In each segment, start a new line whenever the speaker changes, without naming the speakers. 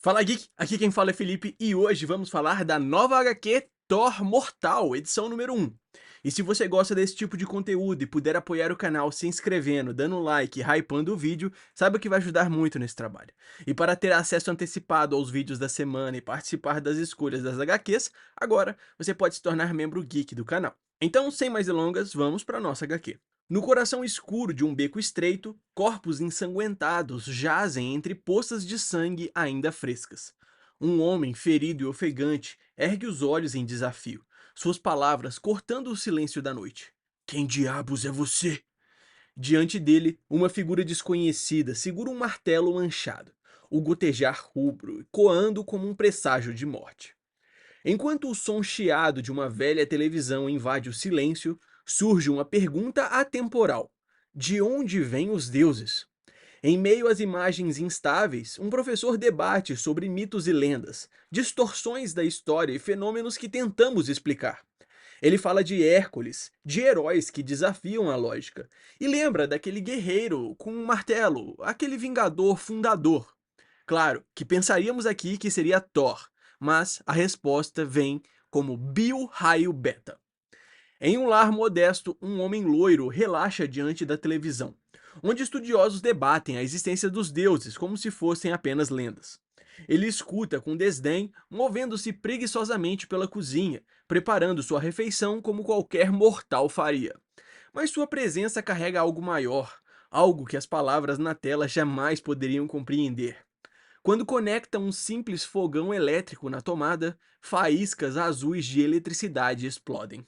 Fala Geek, aqui quem fala é Felipe e hoje vamos falar da nova HQ Thor Mortal, edição número 1. E se você gosta desse tipo de conteúdo e puder apoiar o canal se inscrevendo, dando like e hypando o vídeo, saiba que vai ajudar muito nesse trabalho. E para ter acesso antecipado aos vídeos da semana e participar das escolhas das HQs, agora você pode se tornar membro geek do canal. Então, sem mais delongas, vamos para nossa HQ. No coração escuro de um beco estreito, corpos ensanguentados jazem entre poças de sangue ainda frescas. Um homem ferido e ofegante ergue os olhos em desafio, suas palavras cortando o silêncio da noite. Quem diabos é você? Diante dele, uma figura desconhecida segura um martelo manchado, o gotejar rubro, coando como um presságio de morte. Enquanto o som chiado de uma velha televisão invade o silêncio, surge uma pergunta atemporal: de onde vêm os deuses? Em meio às imagens instáveis, um professor debate sobre mitos e lendas, distorções da história e fenômenos que tentamos explicar. Ele fala de Hércules, de heróis que desafiam a lógica, e lembra daquele guerreiro com um martelo, aquele vingador fundador. Claro que pensaríamos aqui que seria Thor, mas a resposta vem como Bill Raio Beta. Em um lar modesto, um homem loiro relaxa diante da televisão, onde estudiosos debatem a existência dos deuses como se fossem apenas lendas. Ele escuta com desdém, movendo-se preguiçosamente pela cozinha, preparando sua refeição como qualquer mortal faria. Mas sua presença carrega algo maior, algo que as palavras na tela jamais poderiam compreender. Quando conecta um simples fogão elétrico na tomada, faíscas azuis de eletricidade explodem.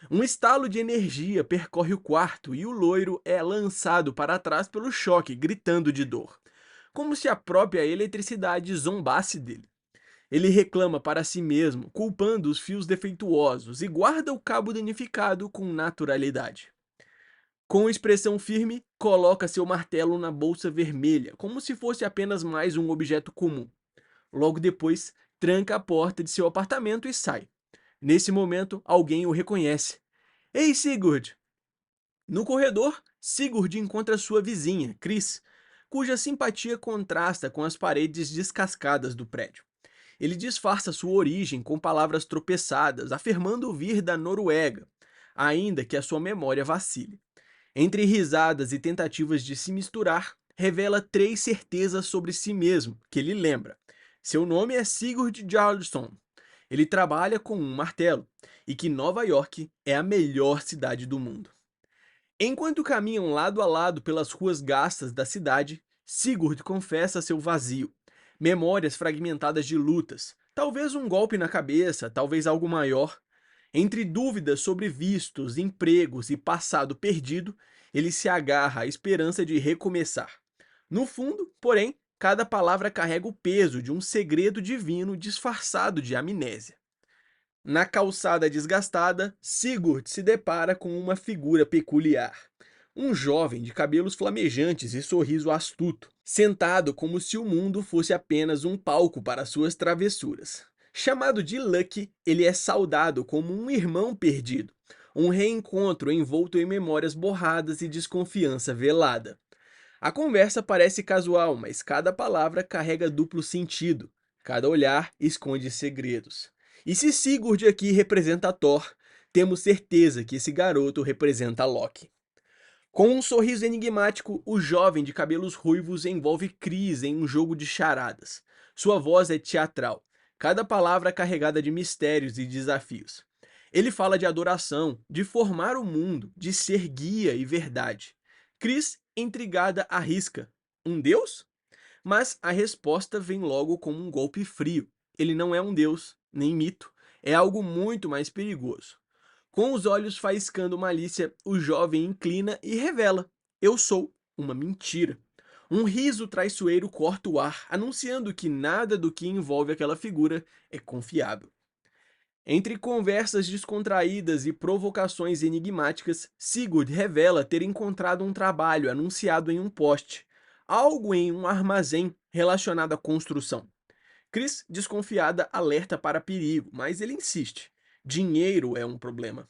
Um estalo de energia percorre o quarto e o loiro é lançado para trás pelo choque, gritando de dor, como se a própria eletricidade zombasse dele. Ele reclama para si mesmo, culpando os fios defeituosos e guarda o cabo danificado com naturalidade. Com expressão firme, coloca seu martelo na bolsa vermelha, como se fosse apenas mais um objeto comum. Logo depois, tranca a porta de seu apartamento e sai. Nesse momento, alguém o reconhece. Ei, Sigurd! No corredor, Sigurd encontra sua vizinha, Chris, cuja simpatia contrasta com as paredes descascadas do prédio. Ele disfarça sua origem com palavras tropeçadas, afirmando vir da Noruega, ainda que a sua memória vacile. Entre risadas e tentativas de se misturar, revela três certezas sobre si mesmo, que ele lembra. Seu nome é Sigurd Jarlsson. Ele trabalha com um martelo e que Nova York é a melhor cidade do mundo. Enquanto caminham lado a lado pelas ruas gastas da cidade, Sigurd confessa seu vazio. Memórias fragmentadas de lutas, talvez um golpe na cabeça, talvez algo maior. Entre dúvidas sobre vistos, empregos e passado perdido, ele se agarra à esperança de recomeçar. No fundo, porém, cada palavra carrega o peso de um segredo divino disfarçado de amnésia. Na calçada desgastada, Sigurd se depara com uma figura peculiar. Um jovem de cabelos flamejantes e sorriso astuto, sentado como se o mundo fosse apenas um palco para suas travessuras. Chamado de Lucky, ele é saudado como um irmão perdido, um reencontro envolto em memórias borradas e desconfiança velada. A conversa parece casual, mas cada palavra carrega duplo sentido. Cada olhar esconde segredos. E se Sigurd aqui representa Thor, temos certeza que esse garoto representa Loki. Com um sorriso enigmático, o jovem de cabelos ruivos envolve Chris em um jogo de charadas. Sua voz é teatral, cada palavra carregada de mistérios e desafios. Ele fala de adoração, de formar o mundo, de ser guia e verdade. Chris, intrigada, arrisca: um deus? Mas a resposta vem logo como um golpe frio. Ele não é um deus, nem mito. É algo muito mais perigoso. Com os olhos faiscando malícia, o jovem inclina e revela: eu sou uma mentira. Um riso traiçoeiro corta o ar, anunciando que nada do que envolve aquela figura é confiável. Entre conversas descontraídas e provocações enigmáticas, Sigurd revela ter encontrado um trabalho anunciado em um poste, algo em um armazém relacionado à construção. Chris, desconfiada, alerta para perigo, mas ele insiste. Dinheiro é um problema.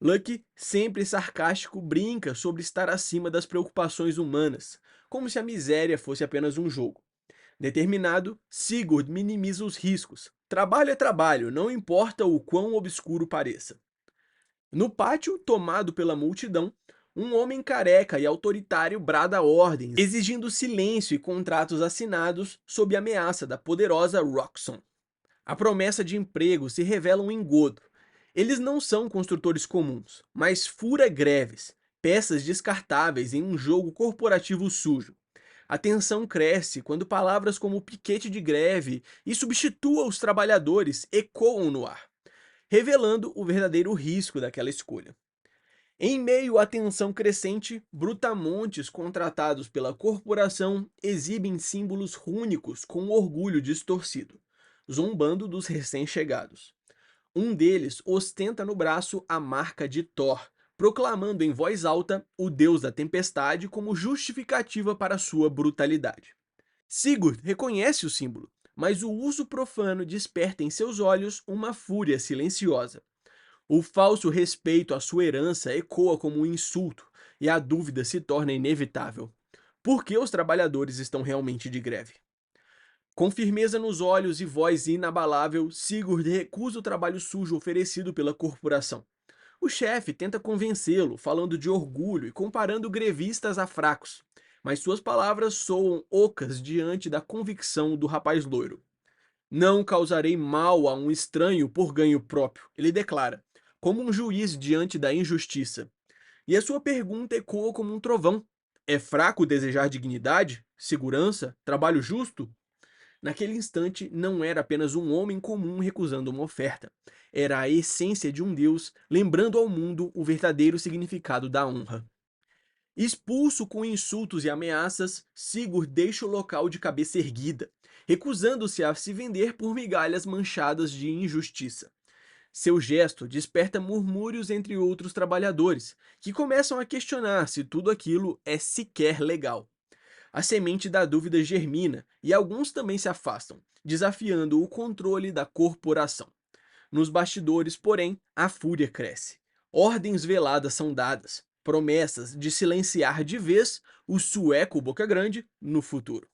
Lucky, sempre sarcástico, brinca sobre estar acima das preocupações humanas, como se a miséria fosse apenas um jogo. Determinado, Sigurd minimiza os riscos. Trabalho é trabalho, não importa o quão obscuro pareça. No pátio, tomado pela multidão, um homem careca e autoritário brada ordens, exigindo silêncio e contratos assinados sob ameaça da poderosa Roxxon. A promessa de emprego se revela um engodo. Eles não são construtores comuns, mas fura-greves, peças descartáveis em um jogo corporativo sujo. A tensão cresce quando palavras como piquete de greve e substitua os trabalhadores ecoam no ar, revelando o verdadeiro risco daquela escolha. Em meio à tensão crescente, brutamontes contratados pela corporação exibem símbolos rúnicos com orgulho distorcido, zombando dos recém-chegados. Um deles ostenta no braço a marca de Thor, proclamando em voz alta o deus da tempestade como justificativa para sua brutalidade. Sigurd reconhece o símbolo, mas o uso profano desperta em seus olhos uma fúria silenciosa. O falso respeito à sua herança ecoa como um insulto, e a dúvida se torna inevitável. Por que os trabalhadores estão realmente de greve? Com firmeza nos olhos e voz inabalável, Sigurd recusa o trabalho sujo oferecido pela corporação. O chefe tenta convencê-lo, falando de orgulho e comparando grevistas a fracos, mas suas palavras soam ocas diante da convicção do rapaz loiro. Não causarei mal a um estranho por ganho próprio, ele declara, como um juiz diante da injustiça. E a sua pergunta ecoa como um trovão. É fraco desejar dignidade, segurança, trabalho justo? Naquele instante, não era apenas um homem comum recusando uma oferta. Era a essência de um Deus, lembrando ao mundo o verdadeiro significado da honra. Expulso com insultos e ameaças, Sigurd deixa o local de cabeça erguida, recusando-se a se vender por migalhas manchadas de injustiça. Seu gesto desperta murmúrios entre outros trabalhadores, que começam a questionar se tudo aquilo é sequer legal. A semente da dúvida germina e alguns também se afastam, desafiando o controle da corporação. Nos bastidores, porém, a fúria cresce. Ordens veladas são dadas, promessas de silenciar de vez o sueco Boca Grande no futuro.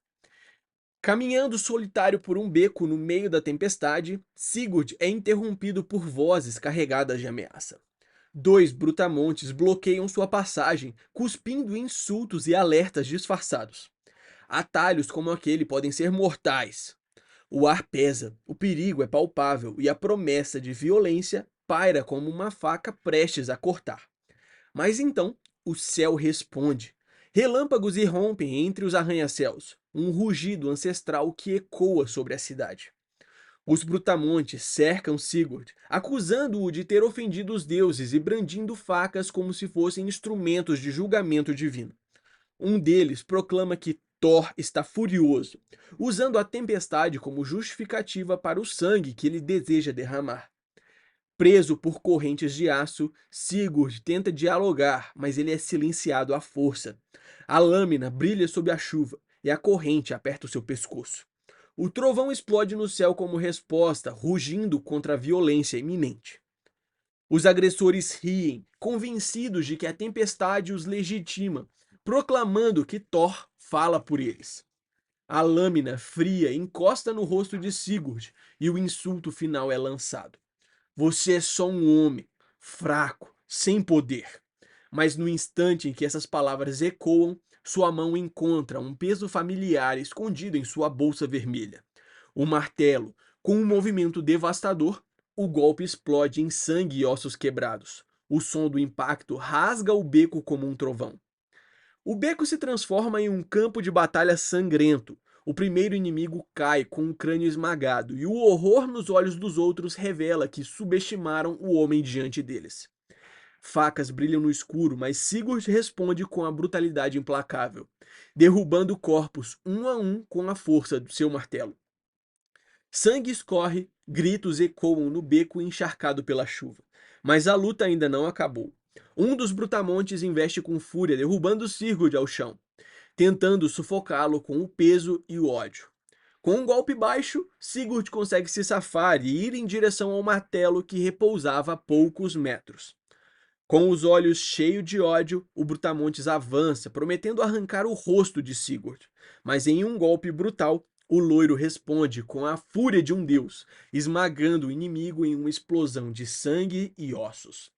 Caminhando solitário por um beco no meio da tempestade, Sigurd é interrompido por vozes carregadas de ameaça. Dois brutamontes bloqueiam sua passagem, cuspindo insultos e alertas disfarçados. Atalhos como aquele podem ser mortais. O ar pesa, o perigo é palpável e a promessa de violência paira como uma faca prestes a cortar. Mas então o céu responde. Relâmpagos irrompem entre os arranha-céus, um rugido ancestral que ecoa sobre a cidade. Os brutamontes cercam Sigurd, acusando-o de ter ofendido os deuses e brandindo facas como se fossem instrumentos de julgamento divino. Um deles proclama que Thor está furioso, usando a tempestade como justificativa para o sangue que ele deseja derramar. Preso por correntes de aço, Sigurd tenta dialogar, mas ele é silenciado à força. A lâmina brilha sob a chuva e a corrente aperta o seu pescoço. O trovão explode no céu como resposta, rugindo contra a violência iminente. Os agressores riem, convencidos de que a tempestade os legitima, proclamando que Thor fala por eles. A lâmina fria encosta no rosto de Sigurd e o insulto final é lançado. Você é só um homem, fraco, sem poder. Mas no instante em que essas palavras ecoam, sua mão encontra um peso familiar escondido em sua bolsa vermelha. O martelo, com um movimento devastador, o golpe explode em sangue e ossos quebrados. O som do impacto rasga o beco como um trovão. O beco se transforma em um campo de batalha sangrento. O primeiro inimigo cai com o crânio esmagado, e o horror nos olhos dos outros revela que subestimaram o homem diante deles. Facas brilham no escuro, mas Sigurd responde com a brutalidade implacável, derrubando corpos um a um com a força do seu martelo. Sangue escorre, gritos ecoam no beco encharcado pela chuva. Mas a luta ainda não acabou. Um dos brutamontes investe com fúria, derrubando Sigurd ao chão, tentando sufocá-lo com o peso e o ódio. Com um golpe baixo, Sigurd consegue se safar e ir em direção ao martelo que repousava a poucos metros. Com os olhos cheios de ódio, o Brutamontes avança, prometendo arrancar o rosto de Sigurd. Mas em um golpe brutal, O loiro responde com a fúria de um deus, esmagando o inimigo em uma explosão de sangue e ossos.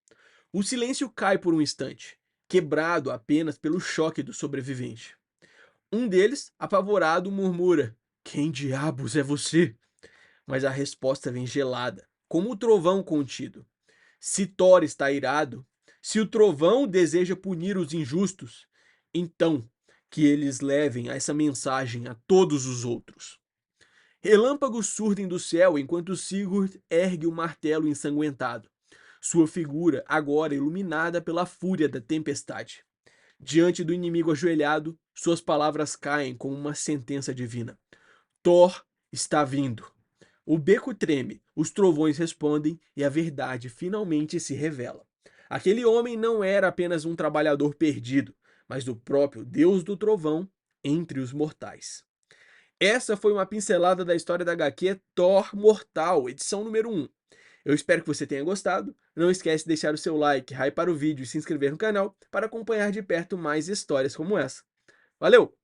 O silêncio cai por um instante, quebrado apenas pelo choque do sobrevivente. Um deles, apavorado, murmura: "Quem diabos é você?" Mas a resposta vem gelada, como o trovão contido. Se Thor está irado, se o trovão deseja punir os injustos, então que eles levem essa mensagem a todos os outros. Relâmpagos surgem do céu enquanto Sigurd ergue o martelo ensanguentado, sua figura agora iluminada pela fúria da tempestade. Diante do inimigo ajoelhado, suas palavras caem como uma sentença divina. Thor está vindo. O beco treme, os trovões respondem e a verdade finalmente se revela. Aquele homem não era apenas um trabalhador perdido, mas o próprio Deus do trovão entre os mortais. Essa foi uma pincelada da história da HQ Thor Mortal, edição número 1. Eu espero que você tenha gostado. Não esquece de deixar o seu like, hypar o vídeo e se inscrever no canal para acompanhar de perto mais histórias como essa. Valeu!